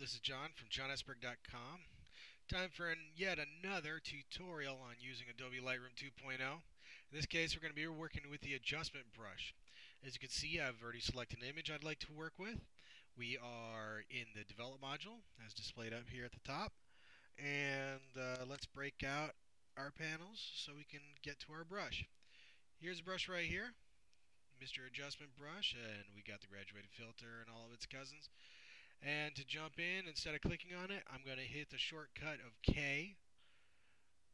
this is John from johnesberg.com. Time for yet another tutorial on using Adobe Lightroom 2.0. In this case, we're going to be working with the adjustment brush. As you can see, I've already selected an image I'd like to work with. We are in the Develop module, as displayed up here at the top. And let's break out our panels so we can get to our brush. Here's a brush right here, Mr. Adjustment Brush, and we got the graduated filter and all of its cousins. And to jump in, instead of clicking on it, I'm going to hit the shortcut of K.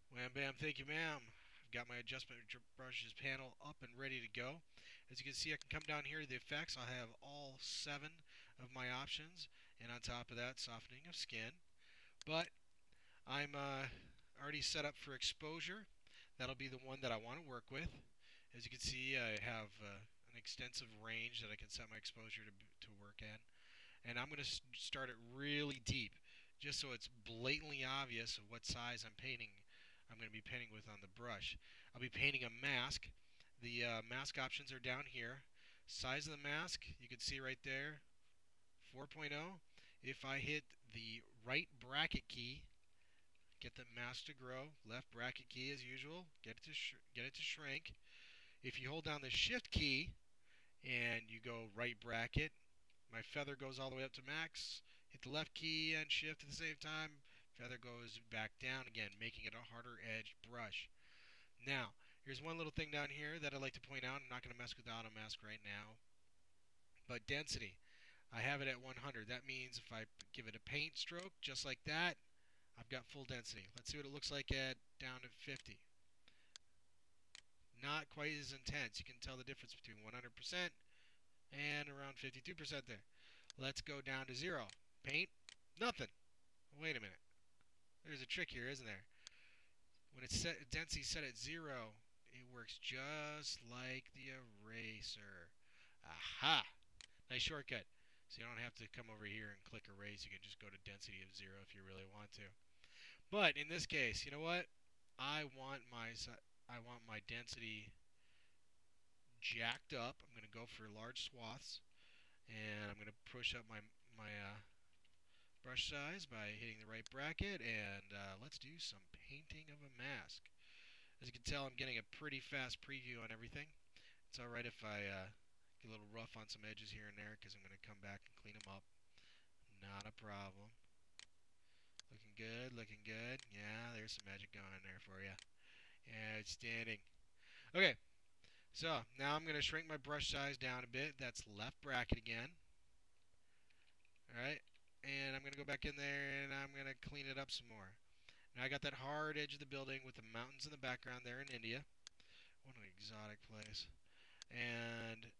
Wham bam, thank you ma'am. I've got my adjustment brushes panel up and ready to go. As you can see, I can come down here to the effects. I'll have all 7 of my options, and on top of that, softening of skin. But I'm already set up for exposure. That'll be the one that I want to work with. As you can see, I have an extensive range that I can set my exposure to work in. And I'm going to start it really deep, just so it's blatantly obvious of what size I'm going to be painting with on the brush. I'll be painting a mask. The mask options are down here. Size of the mask, you can see right there, 4.0. If I hit the right bracket key, get the mask to grow. Left bracket key as usual, get it to shrink. If you hold down the shift key and you go right bracket, my feather goes all the way up to max. Hit the left key and shift at the same time. Feather goes back down again, making it a harder edged brush. Now, here's one little thing down here that I'd like to point out. I'm not going to mess with the auto mask right now. But density, I have it at 100. That means if I give it a paint stroke just like that, I've got full density. Let's see what it looks like at down to 50. Not quite as intense. You can tell the difference between 100% and around 52% there. Let's go down to 0. Paint, nothing. Wait a minute. There's a trick here, isn't there? When it's set, density set at 0, it works just like the eraser. Aha! Nice shortcut. So you don't have to come over here and click erase. You can just go to density of 0 if you really want to. But in this case, you know what? I want my density jacked up. I'm going to go for large swaths, and I'm going to push up my brush size by hitting the right bracket, and let's do some painting of a mask. As you can tell, I'm getting a pretty fast preview on everything. It's alright if I get a little rough on some edges here and there, because I'm going to come back and clean them up. Not a problem. Looking good, looking good. Yeah, there's some magic going on there for you. Yeah, outstanding. Okay. So, now I'm going to shrink my brush size down a bit. That's left bracket again. Alright, and I'm going to go back in there and I'm going to clean it up some more. Now I got that hard edge of the building with the mountains in the background there in India. What an exotic place. And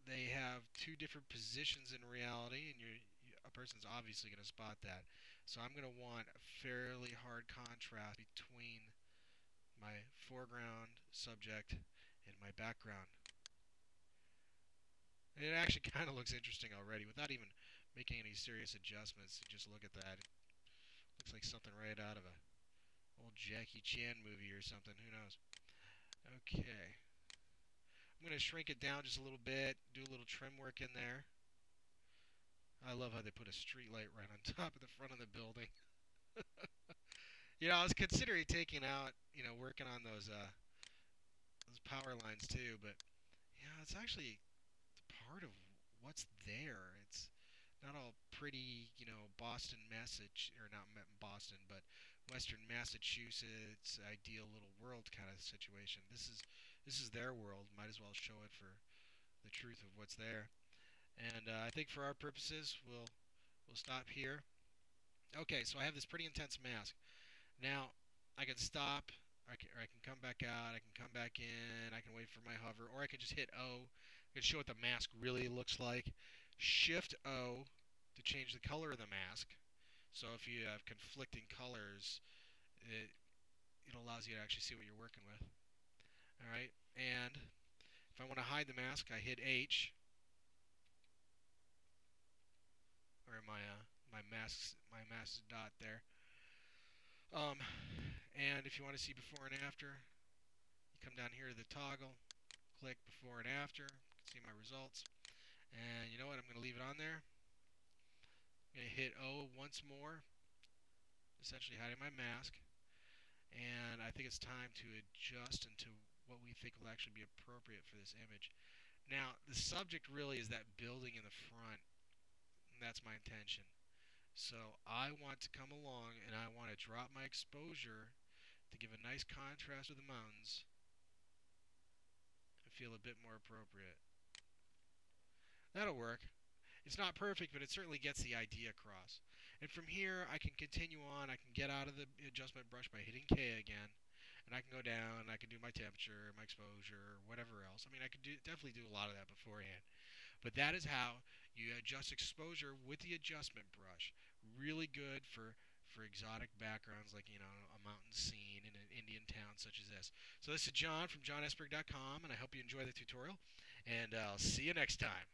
they have 2 different positions in reality, and a person's obviously going to spot that. So I'm going to want a fairly hard contrast between my foreground subject and my background. And it actually kind of looks interesting already without even making any serious adjustments. Just look at that. It looks like something right out of a old Jackie Chan movie or something. Who knows? Okay. I'm going to shrink it down just a little bit, do a little trim work in there. I love how they put a street light right on top of the front of the building. You know, I was considering taking out, working on those power lines too, but it's actually part of what's there. It's not all pretty, Boston, or not Boston, but Western Massachusetts, ideal little world kind of situation. This is their world. Might as well show it for the truth of what's there. And I think for our purposes, we'll stop here. Okay, so I have this pretty intense mask. Now, I can stop, or I can come back out, I can come back in, I can wait for my hover, or I can just hit O. I can show what the mask really looks like. Shift O to change the color of the mask. So if you have conflicting colors, it allows you to actually see what you're working with. Alright, and if I want to hide the mask, I hit H, or my mask dot there. And if you want to see before and after, you come down here to the toggle, click before and after, you can see my results. And you know what, I'm going to leave it on there. I'm going to hit O once more, essentially hiding my mask. And I think it's time to adjust into what we think will actually be appropriate for this image. Now, the subject really is that building in the front, and that's my intention. So I want to come along and I want to drop my exposure to give a nice contrast with the mountains and feel a bit more appropriate. That'll work. It's not perfect, but it certainly gets the idea across. And from here, I can continue on. I can get out of the adjustment brush by hitting K again. And I can go down, and I can do my temperature, my exposure, whatever else. I mean, I could definitely do a lot of that beforehand. But that is how you adjust exposure with the adjustment brush. Really good for exotic backgrounds like, a mountain scene in an Indian town such as this. So this is John from johnesberg.com, and I hope you enjoy the tutorial. And I'll see you next time.